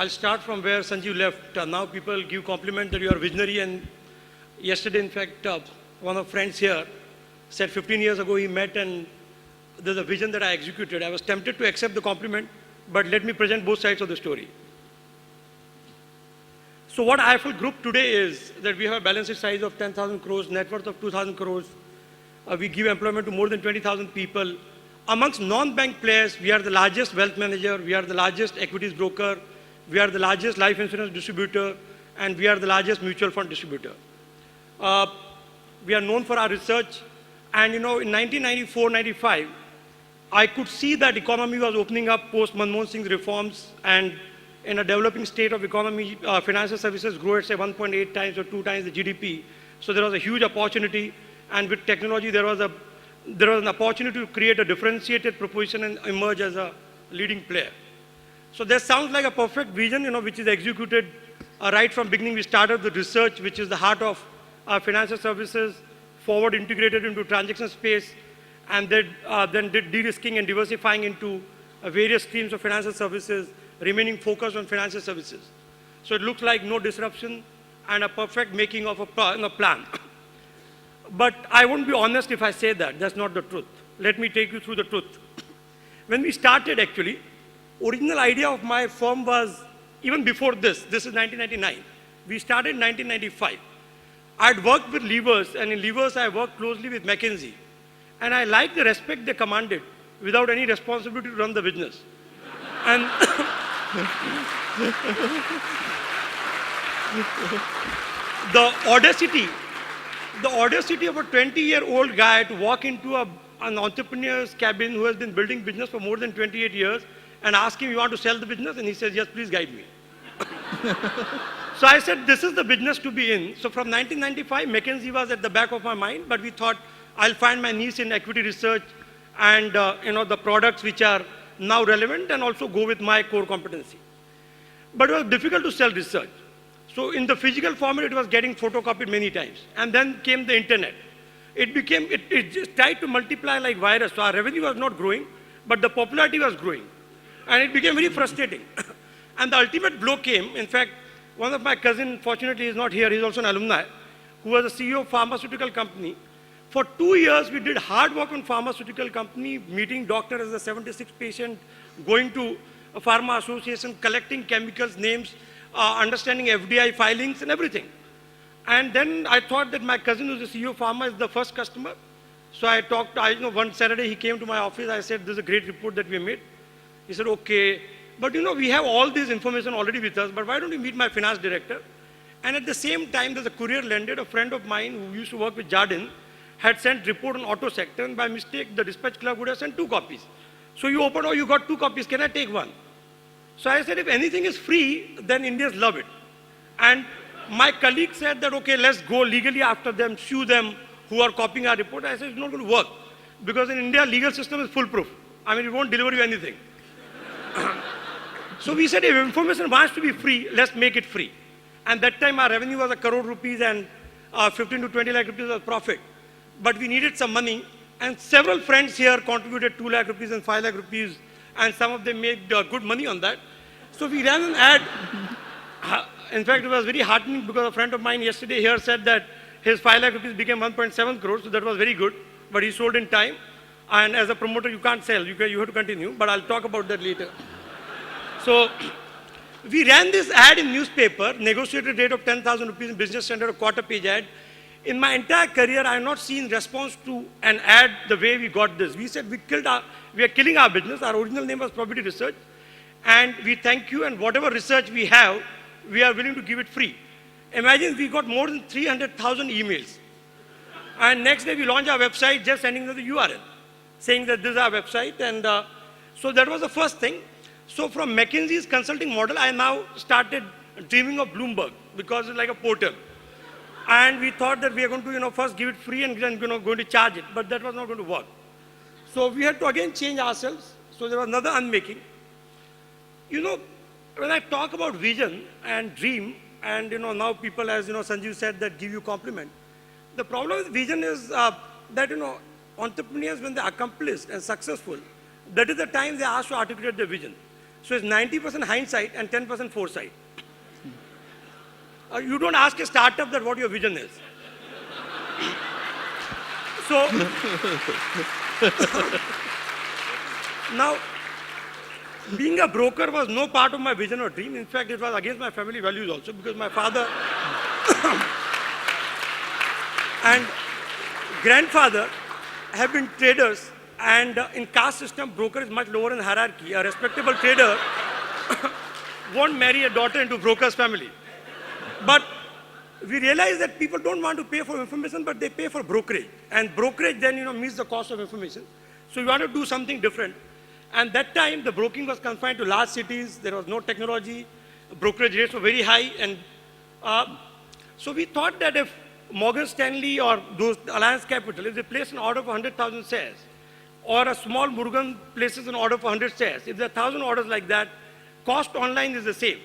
I'll start from where Sanjeev left. Now people give compliment that you are visionary, and yesterday, in fact, one of friends here said 15 years ago he met and there's a vision that I executed. I was tempted to accept the compliment, but let me present both sides of the story. So what IIFL Group today is that we have a balance sheet size of 10,000 crores, net worth of 2,000 crores. We give employment to more than 20,000 people. Amongst non-bank players, we are the largest wealth manager, we are the largest equities broker, we are the largest life insurance distributor, and we are the largest mutual fund distributor. We are known for our research, and in 1994-95, I could see that economy was opening up post Manmohan Singh's reforms, and in a developing state of economy, financial services grew at say 1.8 times or 2 times the GDP. So there was a huge opportunity, and with technology there was an opportunity to create a differentiated proposition and emerge as a leading player. So that sounds like a perfect vision, which is executed right from beginning. We started the research, which is the heart of our financial services, forward integrated into transaction space, and then did de-risking and diversifying into various streams of financial services, remaining focused on financial services. So it looks like no disruption and a perfect making of a plan. But I won't be honest if I say that. That's not the truth. Let me take you through the truth. When we started, actually, original idea of my firm was, even before this is 1999. We started in 1995. I'd worked with levers, and in levers I worked closely with McKinsey. And I liked the respect they commanded without any responsibility to run the business. And the audacity of a 20-year-old guy to walk into an entrepreneur's cabin who has been building business for more than 28 years and ask him, you want to sell the business? And he says, yes, please guide me. So I said, this is the business to be in. So from 1995, McKinsey was at the back of my mind, but we thought, I'll find my niche in equity research and the products which are now relevant, and also go with my core competency. But it was difficult to sell research. So in the physical format, it was getting photocopied many times. And then came the internet. It just tried to multiply like virus. So our revenue was not growing, but the popularity was growing. And it became very frustrating. And the ultimate blow came. In fact, one of my cousins, fortunately, is not here. He's also an alumni, who was the CEO of pharmaceutical company. For 2 years, we did hard work on pharmaceutical company, meeting doctor as a 76th patient, going to a pharma association, collecting chemicals names, understanding FDI filings and everything. And then I thought that my cousin, who's the CEO of pharma, is the first customer. So I talked, one Saturday he came to my office. I said, this is a great report that we made. He said, okay. But we have all this information already with us, but why don't you meet my finance director? And at the same time, there's a courier landed, a friend of mine who used to work with Jardin, had sent report on auto sector, and by mistake, the dispatch clerk would have sent 2 copies. So you open, you got 2 copies, can I take one? So I said, if anything is free, then Indians love it. And my colleague said that, okay, let's go legally after them, sue them who are copying our report. I said, it's not going to work, because in India, legal system is foolproof. I mean, it won't deliver you anything. So we said, if information wants to be free, let's make it free. And that time, our revenue was 1 crore rupees and 15 to 20 lakh rupees was profit. But we needed some money, and several friends here contributed 2 lakh rupees and 5 lakh rupees, and some of them made good money on that. So we ran an ad. In fact, it was very heartening, because a friend of mine yesterday here said that his 5 lakh rupees became 1.7 crores, so that was very good, but he sold in time. And as a promoter, you can't sell, you have to continue, but I'll talk about that later. So we ran this ad in newspaper, negotiated rate of 10,000 rupees in Business Standard, a quarter-page ad. In my entire career, I have not seen response to an ad the way we got this. We said we are killing our business. Our original name was Property Research. And we thank you, and whatever research we have, we are willing to give it free. Imagine we got more than 300,000 emails. And next day we launched our website, just sending them the URL, saying that this is our website. And so that was the first thing. So from McKinsey's consulting model, I now started dreaming of Bloomberg, because it's like a portal. And we thought that we are going to, first give it free and then, going to charge it. But that was not going to work. So we had to again change ourselves. So there was another unmaking. When I talk about vision and dream, and now people, as Sanjeev said, that give you compliment. The problem with vision is that, entrepreneurs, when they are accomplished and successful, that is the time they ask to articulate their vision. So it's 90% hindsight and 10% foresight. You don't ask a startup that what your vision is. So, now, being a broker was no part of my vision or dream. In fact, it was against my family values also, because my father and grandfather have been traders, and in caste system, broker is much lower in hierarchy. A respectable trader won't marry a daughter into broker's family. But we realize that people don't want to pay for information, but they pay for brokerage. And brokerage then, meets the cost of information. So we want to do something different. And that time, the broking was confined to large cities. There was no technology. Brokerage rates were very high. And so we thought that if Morgan Stanley or those Alliance Capital, if they place an order for 100,000 shares, or a small Murugan places an order for 100 shares, if there are 1,000 orders like that, cost online is the same.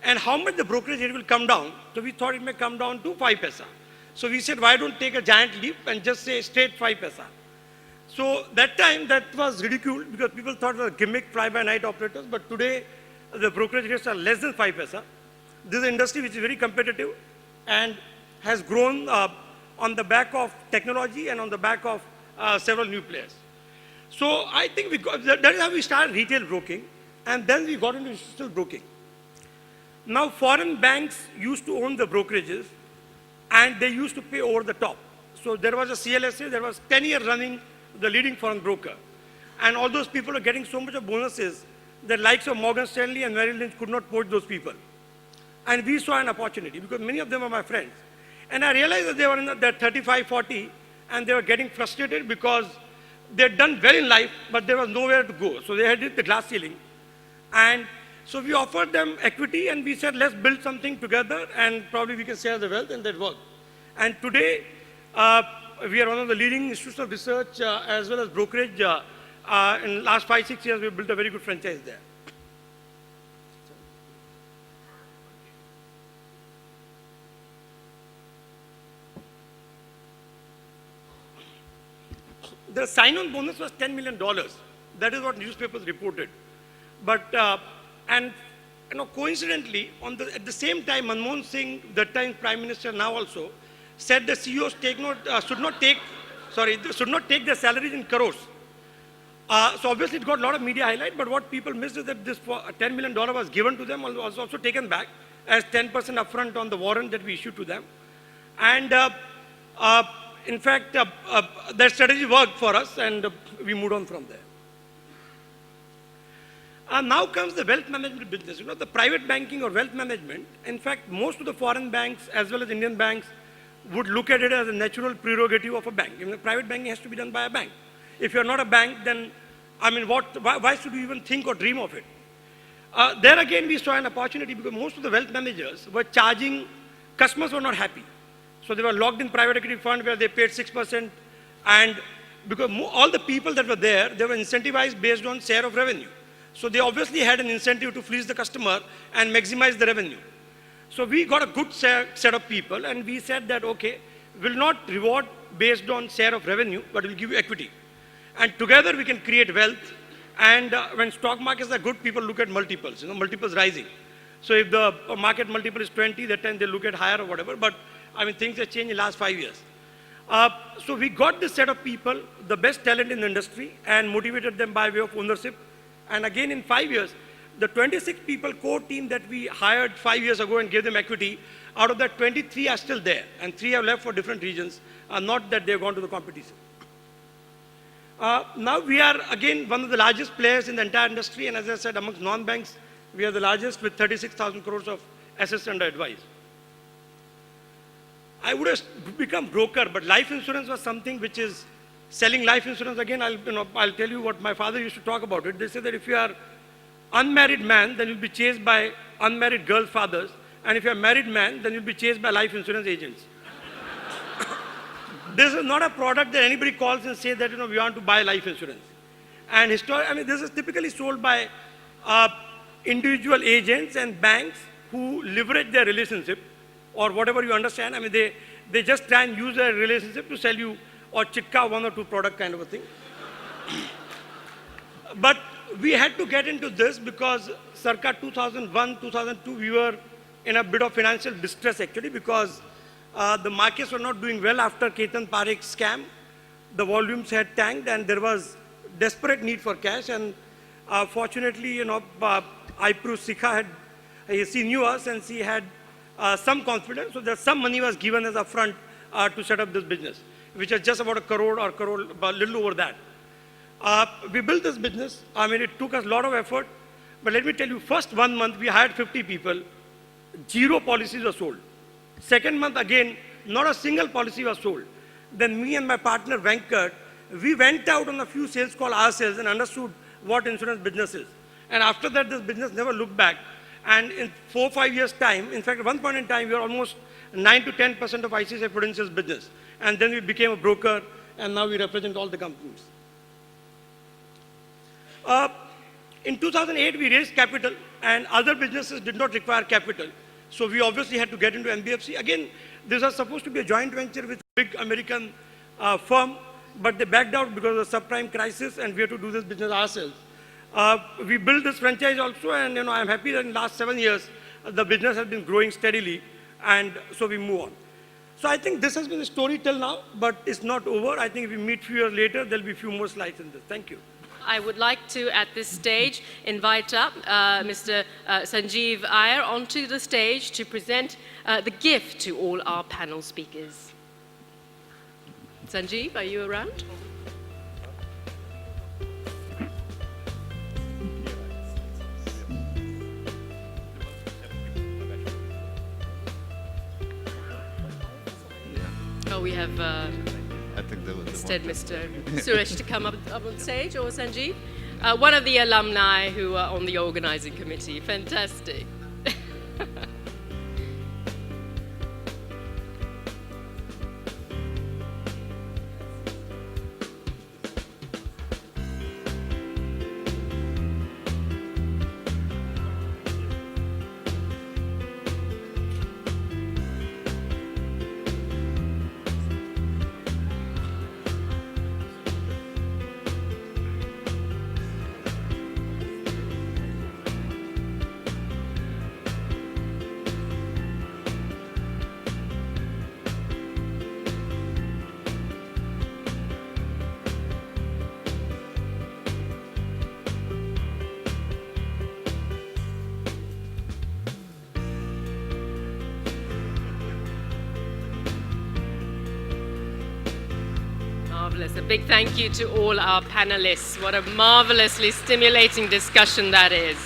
And how much the brokerage rate will come down? So we thought it may come down to 5 paisa. So we said, why don't take a giant leap and just say straight 5 paisa? So that time, that was ridiculed because people thought it was a gimmick, fly-by-night operators. But today, the brokerage rates are less than 5 paisa. This is an industry which is very competitive and has grown on the back of technology and on the back of several new players. So I think that is how we started retail broking, and then we got into institutional broking. Now, foreign banks used to own the brokerages, and they used to pay over the top. So there was a CLSA, there was 10 years running the leading foreign broker. And all those people are getting so much of bonuses that likes of Morgan Stanley and Merrill Lynch could not poach those people. And we saw an opportunity because many of them are my friends. And I realized that they were in their 35, 40, and they were getting frustrated because they had done well in life, but there was nowhere to go. So they had hit the glass ceiling. And so we offered them equity, and we said, let's build something together, and probably we can share the wealth, and that worked. And today, we are one of the leading institutional research as well as brokerage. In the last 5, 6 years, we've built a very good franchise there. The sign-on bonus was $10 million. That is what newspapers reported. But, and coincidentally, at the same time, Manmohan Singh, that time Prime Minister, now also, said the CEOs should not take their salaries in crores. So obviously it got a lot of media highlight, but what people missed is that this $10 million was given to them, was also taken back as 10% upfront on the warrant that we issued to them. And in fact, that strategy worked for us, and we moved on from there. Now comes the wealth management business. The private banking or wealth management, in fact, most of the foreign banks as well as Indian banks would look at it as a natural prerogative of a bank. Private banking has to be done by a bank. If you're not a bank, then, why should you even think or dream of it? There again, we saw an opportunity because most of the wealth managers were charging, customers were not happy. So they were locked in private equity fund where they paid 6%, and because all the people that were there, they were incentivized based on share of revenue. So they obviously had an incentive to fleece the customer and maximize the revenue. So we got a good set of people, and we said that, okay, we'll not reward based on share of revenue, but we'll give you equity. And together we can create wealth. And when stock markets are good, people look at multiples, multiples rising. So if the market multiple is 20, that time they look at higher or whatever. But things have changed in the last 5 years. So we got this set of people, the best talent in the industry, and motivated them by way of ownership. And again, in 5 years, the 26 people core team that we hired 5 years ago and gave them equity, out of that 23 are still there, and 3 have left for different regions, not that they've gone to the competition. Now we are, again, one of the largest players in the entire industry, and as I said, amongst non-banks, we are the largest with 36,000 crores of assets under advice. I would have become broker, but life insurance was something which is selling life insurance. Again, I'll tell you what my father used to talk about it. They say that if you are unmarried man, then you'll be chased by unmarried girls' fathers, and if you're a married man, then you'll be chased by life insurance agents. This is not a product that anybody calls and says that we want to buy life insurance. And this is typically sold by individual agents and banks who leverage their relationship, or whatever you understand. They just try and use their relationship to sell you or chitka 1 or 2 product kind of a thing. But We had to get into this because circa 2001, 2002, we were in a bit of financial distress actually because the markets were not doing well after Ketan Parekh's scam. The volumes had tanked and there was desperate need for cash. And fortunately, IPRU Sikha she knew us and she had some confidence. So that some money was given as a front to set up this business, which was just about a crore or a little over that. We built this business. I mean, it took us a lot of effort. But let me tell you, first 1 month, we hired 50 people. 0 policies were sold. Second month, again, not a single policy was sold. Then me and my partner, Venkat, we went out on a few sales calls ourselves and understood what insurance business is. And after that, this business never looked back. And in 4 or 5 years' time, in fact, at one point in time, we were almost 9 to 10% of ICICI Prudential's business. And then we became a broker, and now we represent all the companies. In 2008, we raised capital, and other businesses did not require capital. So we obviously had to get into NBFC. Again, this was supposed to be a joint venture with a big American firm, but they backed out because of the subprime crisis, and we had to do this business ourselves. We built this franchise also, and I'm happy that in the last 7 years, the business has been growing steadily, and so we move on. So I think this has been the story till now, but it's not over. I think if we meet a few years later, there'll be a few more slides in this. Thank you. I would like to, at this stage, invite up Mr. Sanjeev Iyer onto the stage to present the gift to all our panel speakers. Sanjeev, are you around? Oh, we have instead Mr. Suresh to come up on stage, or Sanjeev. One of the alumni who are on the organizing committee. Fantastic. Marvelous. A big thank you to all our panelists. What a marvelously stimulating discussion that is.